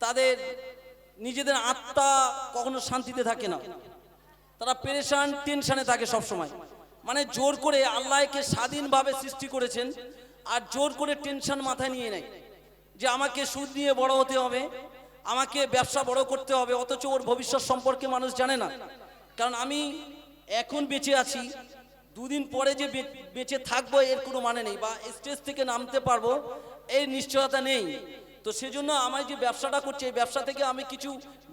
তাদের নিজেদের আত্মা কখনো শান্তিতে থাকে না, তারা পেরেশান টেনশনে থাকে সব সময়। মানে জোর করে আল্লাহকে স্বাধীনভাবে সৃষ্টি করেছেন আর জোর করে টেনশন মাথায় নিয়ে নেয় যে আমাকে সুদ নিয়ে বড় হতে হবে, আমাকে ব্যবসা বড় করতে হবে, অথচ ওর ভবিষ্যৎ সম্পর্কে মানুষ জানে না। কারণ আমি এখন বেঁচে আছি, দুদিন পরে যে বেঁচে থাকবো এর কোনো মানে নেই, বা স্টেজ থেকে নামতে পারবো এই নিশ্চয়তা নেই। তো সেজন্য আমার যে ব্যবসাটা করছি এই ব্যবসা থেকে আমি কিছু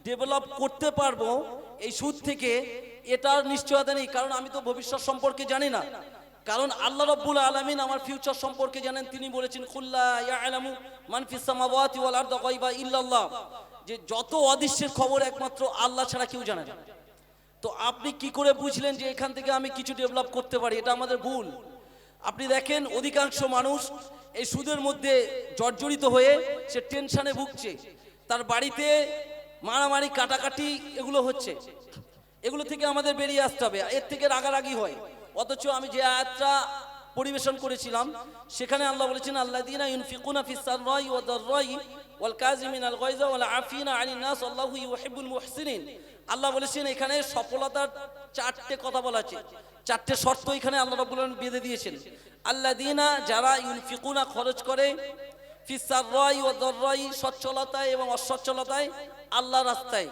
ডেভেলপ করতে পারবো এই সুদ থেকে, এটার নিশ্চয়তা নেই, কারণ আমি তো ভবিষ্যৎ সম্পর্কে জানি না। কারণ আল্লাহ রাব্বুল আলামিন আমার ফিউচার সম্পর্কে জানেন। তিনি বলেছেন কুল্লা ইয়ালামু মান ফিস সামাওয়াতি ওয়াল আরদি গায়বা ইল্লাল্লাহ, যে যত অদৃশ্যের খবর একমাত্র আল্লাহ ছাড়া কেউ জানে না। তো আপনি কি করে বুঝলেন যে এখান থেকে আমি কিছু ডেভেলপ করতে পারি? এটা আমাদের ভুল। আপনি দেখেন অধিকাংশ মানুষ এই সুদের মধ্যে জর্জরিত হয়ে সে টেনশনে ভুগছে, তার বাড়িতে মারামারি কাটাকাটি এগুলো হচ্ছে। এগুলো থেকে আমাদের বেরিয়ে আসতে হবে, এর থেকে রাগারাগি হয়। অথচ আমি যে আয়াতটা পরিবেশন করেছিলাম সেখানে আল্লাহ বলেছেন আল্লাযীনা ইউনফিকুনা ফিস সাররাই ওয়াদ দাররাই ওয়াল কাযিমিনাল গায়যা ওয়াল আফিনা আনিন নাস আল্লাহু ইউহিব্বুল মুহসিনিন। আল্লাহ বলেছেন এখানে সফলতার চারটে কথা বলা আছে, চারটে শর্ত এখানে আল্লাহ রাব্বুল আলামিন বেঁধে দিয়েছেন। আল্লাযীনা, যারা ইউনফিকুনা খরচ করে, ফিস সাররাই ওয়াদ দাররাই সচ্ছলতায় এবং অসচ্ছলতায় আল্লাহর রাস্তায়।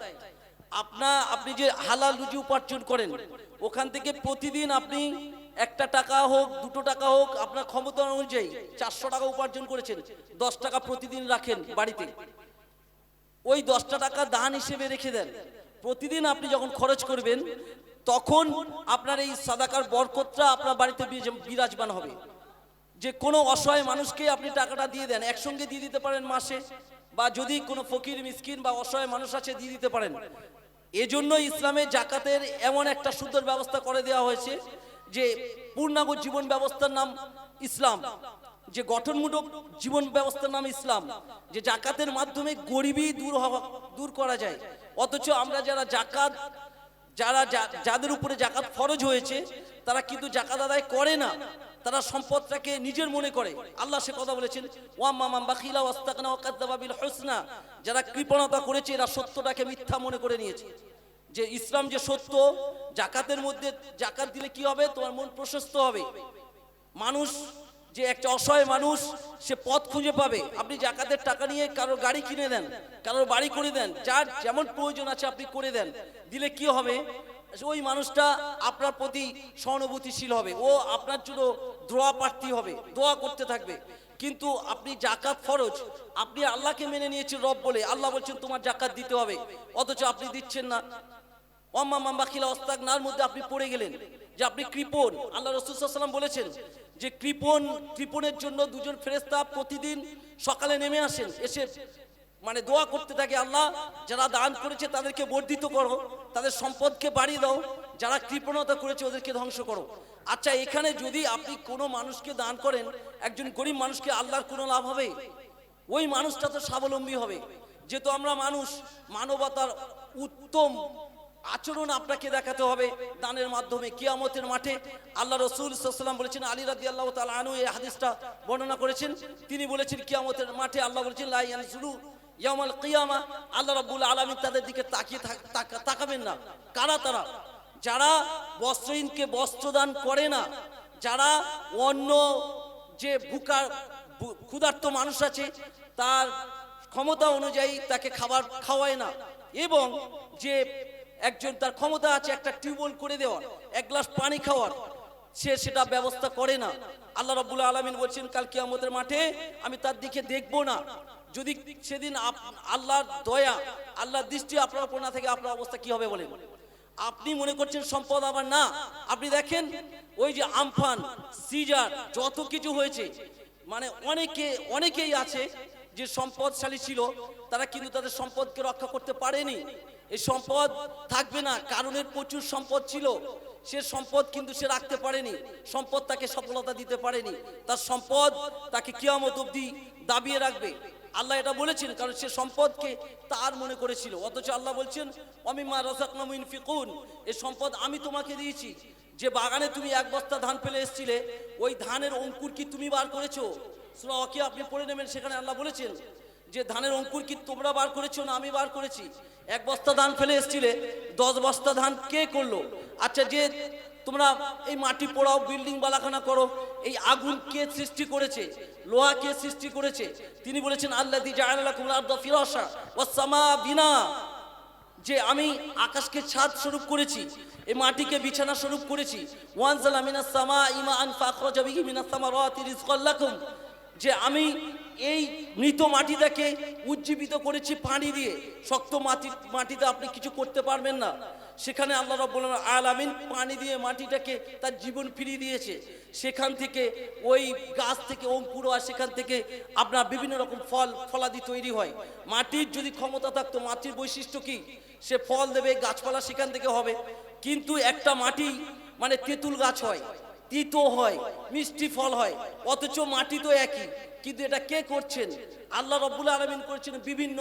আপনি যে হালাল রুজি উপার্জন করেন ওখান থেকে প্রতিদিন আপনি 1 টাকা হোক 2 টাকা হোক আপনার ক্ষমতা অনুযায়ী 400 টাকা উপার্জন করেছেন, 10 টাকা প্রতিদিন রাখেন বাড়িতে, ওই 10 টাকা দান হিসেবে রেখে দেন। প্রতিদিন আপনি যখন খরচ করবেন তখন আপনার এই সাদাকার বরকতটা আপনার বাড়িতে বিরাজমান হবে। যে কোনো অসহায় মানুষকে আপনি টাকাটা দিয়ে দেন, একসঙ্গে দিয়ে দিতে পারেন মাসে, বা যদি কোনো ফকির মিসকিন বা অসহায় মানুষ আছে দিয়ে দিতে পারেন। এজন্য ইসলামে জাকাতের এমন একটা সুন্দর ব্যবস্থা করে দেওয়া হয়েছে যে পূর্ণাঙ্গ জীবন ব্যবস্থার নাম ইসলাম, যে গঠনমূলক জীবন ব্যবস্থার নাম ইসলাম, যে জাকাতের মাধ্যমে গরিবী দূর করা যায়। অথচ আমরা যাদের উপরে জাকাত ফরজ হয়েছে তারা কিন্তু জাকাত আদায় করে না, তারা সম্পদটাকে নিজের মনে করে। আল্লাহ সে কথা বলেছেন ওয়াম্মা মান বাখিলা ওয়াস্তাগনা ওয়া কাযযাবা বিল হুসনা, যারা কৃপণতা করেছে এরা সত্যটাকে মিথ্যা মনে করে নিয়েছে। যে ইসলাম যে সত্য, জাকাতের মধ্যে জাকাত দিলে কি হবে? তোমার মন প্রশস্ত হবে। মানুষ যে একটা অসহায় মানুষ সে পথ খুঁজে পাবে। আপনি জাকাতের টাকা নিয়ে কারোর গাড়ি কিনে দেন, কারোর বাড়ি করে দেন, যার যেমন প্রয়োজন আছে আপনি করে দেন, দিলে কি হবে? ওই মানুষটা আপনার প্রতি সহানুভূতিশীল হবে, ও আপনার জন্য দোয়া প্রার্থী হবে, দোয়া করতে থাকবে। কিন্তু আপনি জাকাত ফরজ, আপনি আল্লাহকে মেনে নিয়েছেন রব বলে, আল্লাহ বলছেন তোমার জাকাত দিতে হবে, অথচ আপনি দিচ্ছেন না। ওয়াম্মা মান বাখিলা ওয়াস্তাগনার মধ্যে আপনি পড়ে গেলেন যে আপনি কৃপণ। আল্লাহ রাসূল সাল্লাল্লাহু আলাইহি ওয়াসাল্লাম বলেছেন যে কৃপণের জন্য 2 জন ফেরেশতা প্রতিদিন সকালে নেমে আসেন, এসে মানে দোয়া করতে থাকে, আল্লাহ যারা দান করেছে তাদেরকে বর্ধিত করো, তাদের সম্পদকে বাড়িয়ে দাও, যারা কৃপণতা করেছে ওদেরকে ধ্বংস করো। আচ্ছা, এখানে যদি আপনি কোনো মানুষকে দান করেন, একজন গরিব মানুষকে, আল্লাহর কোনো লাভ হবে? ওই মানুষটা তো স্বাবলম্বী হবে। যেহেতু আমরা মানুষ, মানবতার উত্তম আচরণ আপনাকে দেখাতে হবে দানের মাধ্যমে। কিয়ামতের মাঠে আল্লাহ রাসূল সাল্লাল্লাহু আলাইহি ওয়াসাল্লাম বলেছেন, আলী রাদিয়াল্লাহু তাআলা আনহু এই হাদিসটা বর্ণনা করেছেন, তিনি বলেছেন কিয়ামতের মাঠে আল্লাহ বলেছেন লা ইয়ানজুরু ইয়াউমাল কিয়ামা, আল্লাহ রাব্বুল আলামিন তাদের দিকে তাকাবেন না। কারা তারা? যারা বস্ত্রহীনকে বস্ত্র দান করে না, যারা অন্য যে ক্ষুধার্ত মানুষ আছে তার ক্ষমতা অনুযায়ী তাকে খাবার খাওয়ায় না, এবং যে একজন তার ক্ষমতা আছে একটা টিউবওয়েল করে দেওয়ার, 1 গ্লাস পানি খাওয়ার, সে সেটা ব্যবস্থা করে না। আল্লাহ রাব্বুল আলামিন বলছেন কাল কিয়ামতের মাঠে আমি তার দিকে দেখব না। যদি সেদিন আল্লাহর দয়া, আল্লাহর দৃষ্টি আপনার উপর না থেকে আপনার অবস্থা কি হবে বলেন? আপনি মনে করছেন সম্পদ, আবার না। আপনি দেখেন ওই যে আমফান, সিজার, যত কিছু হয়েছে, মানে অনেকেই আছে যে সম্পদশালী ছিল, তারা কিন্তু তাদের সম্পদকে রক্ষা করতে পারেনি। এই সম্পদ থাকবে না, কারণের প্রচুর সম্পদ ছিল, সে সম্পদ কিন্তু সে রাখতে পারেনি, সম্পদ তাকে সফলতা দিতে পারেনি, তার সম্পদ তাকে কিয়ামত অবধি দাবিয়ে রাখবে। আল্লাহ এটা বলেছেন কারণ সে সম্পদকে তার মনে করেছিল। অথচ আল্লাহ বলছেন ওয়ামিম্মা রাযাকনাহুম ইউনফিকুন, এই সম্পদ আমি তোমাকে দিয়েছি। যে বাগানে তুমি 1 বস্তা ধান ফেলে এসেছিলে, ওই ধানের অঙ্কুর কি তুমি বার করেছো? সূরা ওয়াকিয়া আপনি পড়ে নেবেন, সেখানে আল্লাহ বলেছেন যে ধানের অঙ্কুর কি তোমরা বার করেছো না আমি বার করেছি? 1 বস্তা ধান ফেলে এসছিলে, 10 বস্তা ধান কে করলো? আচ্ছা, যে তোমরা এই মাটি পোড়াও, বিল্ডিং বালাখানা করো, এই আগুন কে সৃষ্টি করেছে? লোহা কে সৃষ্টি করেছে? তিনি বলেছেন আল্লাযী জাআলা লাকুমুল আরদা ফিরাশা ওয়াস সামা বিনা, যে আমি আকাশকে ছাদ স্বরূপ করেছি, এই মাটিকে বিছানা স্বরূপ করেছি। ওয়ানজালা মিনাস সামাই মাআন ফাখরাজা বিহি মিনাস সামারাতি রিজকাল লাকুম, যে আমি এই মৃত মাটিটাকে উজ্জীবিত করেছি পানি দিয়ে। শক্ত মাটিতে আপনি কিছু করতে পারবেন না, সেখানে আল্লাহ রাব্বুল আলামিন পানি দিয়ে মাটিটাকে তার জীবন ফিরিয়ে দিয়েছে। সেখান থেকে ওই গাছ থেকে অঙ্কুর হয়, সেখান থেকে আপনার বিভিন্ন রকম ফলাদি তৈরি হয়। মাটির যদি ক্ষমতা থাকতো, মাটির বৈশিষ্ট্য কি, সে ফল দেবে, গাছপালা সেখান থেকে হবে। কিন্তু একটা মাটি মানে তেঁতুল গাছ হয়, তিতো হয়, মিষ্টি ফল হয়, অথচ মাটি তো একই। কিন্তু এটা কে করছেন? আল্লাহ রাব্বুল আলামিন করেছেন বিভিন্ন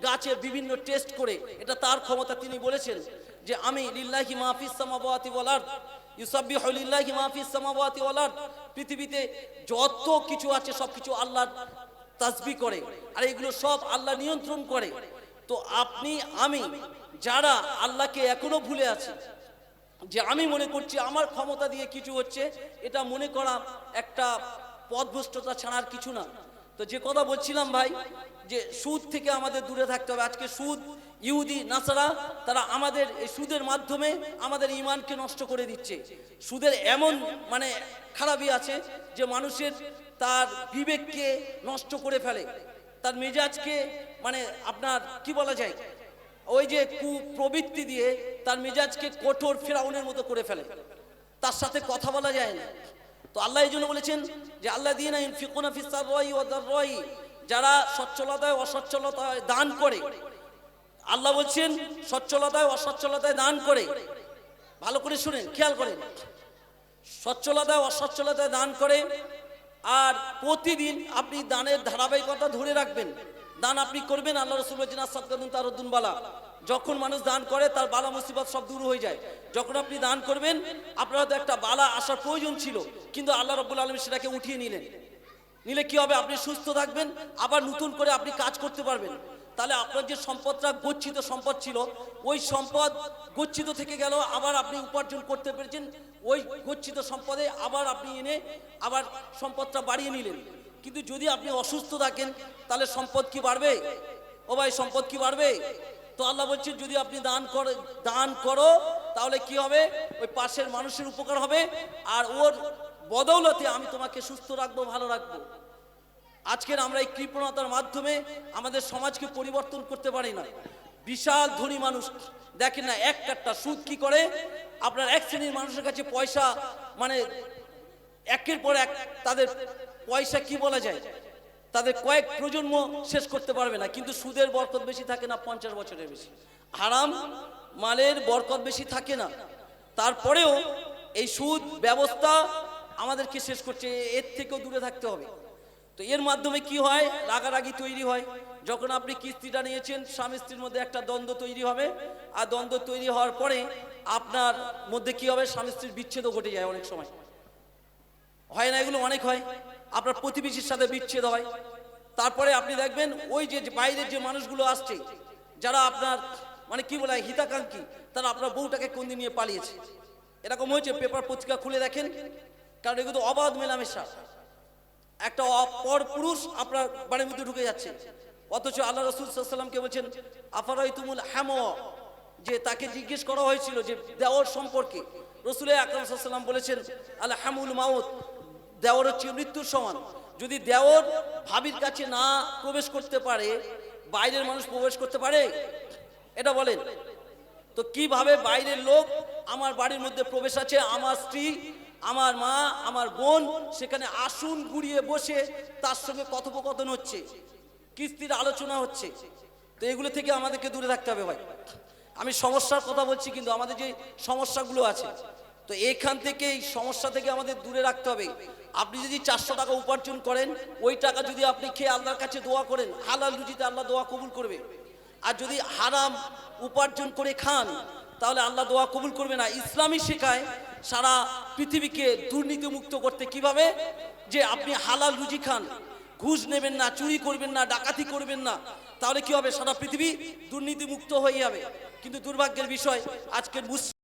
গাছে বিভিন্ন টেস্ট করে। এটা তার ক্ষমতা। তিনি বলেছেন যে আমি লিল্লাহি মা ফিস সামাওয়াতি ওয়াল আরদ ইউসাব্বিহু লিল্লাহি মা ফিস সামাওয়াতি ওয়াল আরদ, পৃথিবীতে যত কিছু আছে সবকিছু আল্লাহর তাসবিহ করে, আর এগুলো সব আল্লাহ নিয়ন্ত্রণ করে। তো আপনি আমি যারা আল্লাহকে এখনো ভুলে আছি, যে আমি মনে করছি আমার ক্ষমতা দিয়ে কিছু হচ্ছে, এটা মনে করা একটা পথভ্রষ্টতা ছাড়ার কিছু না। তো যে কথা বলছিলাম ভাই, যে সুদ থেকে আমাদের দূরে থাকতে হবে। আজকে সুদ, ইহুদি নাসারা, তারা আমাদের এই সুদের মাধ্যমে আমাদের ঈমানকে নষ্ট করে দিচ্ছে। সুদের এমন মানে খারাপই আছে যে মানুষের তার বিবেককে নষ্ট করে ফেলে, তার মেজাজকে মানে আপনার কি বলা যায়, ওই যে কুপ্রবৃত্তি দিয়ে তার মেজাজকে কঠোর ফিরাউনের মতো করে ফেলে, তার সাথে কথা বলা যায় না। তো আল্লাহ এই জন্য বলেছেন যে আল্লাযীনা ইউনফিকুনা ফিস সাররাই ওয়াদ দাররাই, যারা সচ্ছলতায় অসচ্ছলতায় দান করে। আল্লাহ বলছেন সচ্ছলতায় অসচ্ছলতায় দান করে। ভালো করে শুনেন, খেয়াল করেন, সচ্ছলতায় অসচ্ছলতায় দান করে। আর প্রতিদিন আপনি দানের ধারাবাহিকতা ধরে রাখবেন। দান আপনি করবেন, আল্লাহ রাসূল বলেছেন আস-সাদকাতুন তারুদ্দুন বালা, যখন মানুষ দান করে তার বালা মুসিবত সব দূর হয়ে যায়। যখন আপনি দান করবেন, আপনার হয়তো একটা বালা আসার প্রয়োজন ছিল, কিন্তু আল্লাহ রাব্বুল আলামিন সেটাকে উঠিয়ে নিলেন। নিলে কি হবে? আপনি সুস্থ থাকবেন, আবার নতুন করে আপনি কাজ করতে পারবেন। তাহলে আপনার যে সম্পদটা গচ্ছিত সম্পদ ছিল, ওই সম্পদ গচ্ছিত থেকে গেল, আবার আপনি উপার্জন করতে পেরেছেন ওই গচ্ছিত সম্পদে, আবার আপনি এনে আবার সম্পদটা বাড়িয়ে নিলেন। কিন্তু যদি আপনি অসুস্থ থাকেন, তাহলে সম্পদ কি বাড়বে? ও ভাই, সম্পদ কি বাড়বে? তো আল্লাহ বলছেন যদি আপনি দান করো তাহলে কি হবে? ওই পাশের মানুষের উপকার হবে, আর ওর বদৌলতে আমি তোমাকে সুস্থ রাখবো, ভালো রাখবো। আজকের আমরা এই কৃপণতার মাধ্যমে আমাদের সমাজকে পরিবর্তন করতে পারি না। বিশাল ধনী মানুষ দেখেন না, এক কাট্টা সুদ কি করে, আপনার এক শ্রেণীর মানুষের কাছে পয়সা মানে একের পর এক তাদের পয়সা কি বলা যায়, তাদের কয়েক প্রজন্ম শেষ করতে পারবে না। কিন্তু সুদের বরকত বেশি থাকে না 50 বছরের বেশি, হারাম মালের বরকত বেশি থাকে না। তারপরেও এই সুদ ব্যবস্থা আমাদেরকে শেষ করছে, এর থেকেও দূরে থাকতে হবে। তো এর মাধ্যমে কি হয়? রাগারাগি তৈরি হয়। যখন আপনি কিস্তিটা নিয়েছেন, স্বামী স্ত্রীর মধ্যে একটা দ্বন্দ্ব তৈরি হবে, আর দ্বন্দ্ব তৈরি হওয়ার পরে আপনার মধ্যে কি হবে? স্বামী স্ত্রীর বিচ্ছেদও ঘটে যায়। অনেক সময় হয় না, এগুলো অনেক হয়। আপনার প্রতিবেশীর সাথে বিচ্ছেদ হয়। তারপরে আপনি দেখবেন ওই যে বাইরের যে মানুষগুলো আসছে, যারা আপনার মানে কি বলা হয় হিতাকাঙ্ক্ষী, তারা আপনার বউটাকে কোন দিন নিয়ে পালিয়েছে। এরকম হয়েছে, পেপার পত্রিকা খুলে দেখেন। কারণ এগুলো অবাধ মেলামেশা, একটা অপর পুরুষ আপনার বাড়ির মধ্যে ঢুকে যাচ্ছে। অথচ আল্লাহ রাসূল সাল্লাল্লাহু আলাইহি ওয়াসাল্লামকে বলছেন আফারাইতুমুল হাম, যে তাকে জিজ্ঞেস করা হয়েছিল যে দেওর সম্পর্কে। রাসূল আকরাম সাল্লাল্লাহু আলাইহি ওয়াসাল্লাম বলেছেন আল হামুল মাউত, দেওর হচ্ছে মৃত্যুর সমান। যদি দেওর ভাবির কাছে না প্রবেশ করতে পারে, বাইরের মানুষ প্রবেশ করতে পারে? এটা বলেন তো, কিভাবে বাইরের লোক আমার বাড়ির মধ্যে প্রবেশ আছে? আমার স্ত্রী, আমার মা, আমার বোন সেখানে আসন ঘুরিয়ে বসে তার সঙ্গে কথোপকথন হচ্ছে, কিস্তির আলোচনা হচ্ছে। তো এগুলো থেকে আমাদেরকে দূরে থাকতে হবে ভাই। আমি সমস্যার কথা বলছি, কিন্তু আমাদের যে সমস্যাগুলো আছে, তো এখান থেকে এই সমস্যা থেকে আমাদের দূরে রাখতে হবে। আপনি যদি 400 টাকা উপার্জন করেন, ওই টাকা যদি আপনি খেয়ে আল্লাহর কাছে দোয়া করেন, হালাল রুজিতে আল্লাহ দোয়া কবুল করবে। আর যদি হারাম উপার্জন করে খান, তাহলে আল্লাহ দোয়া কবুল করবে না। ইসলামই শেখায় সারা পৃথিবীকে দুর্নীতি মুক্ত করতে। কিভাবে? যে আপনি হালাল রুজি খান, ঘুষ নেবেন না, চুরি করবেন না, ডাকাতি করবেন না, তাহলে কি হবে? সারা পৃথিবী দুর্নীতি মুক্ত হয়ে যাবে। কিন্তু দুর্ভাগ্যের বিষয়, আজকের মুসলিম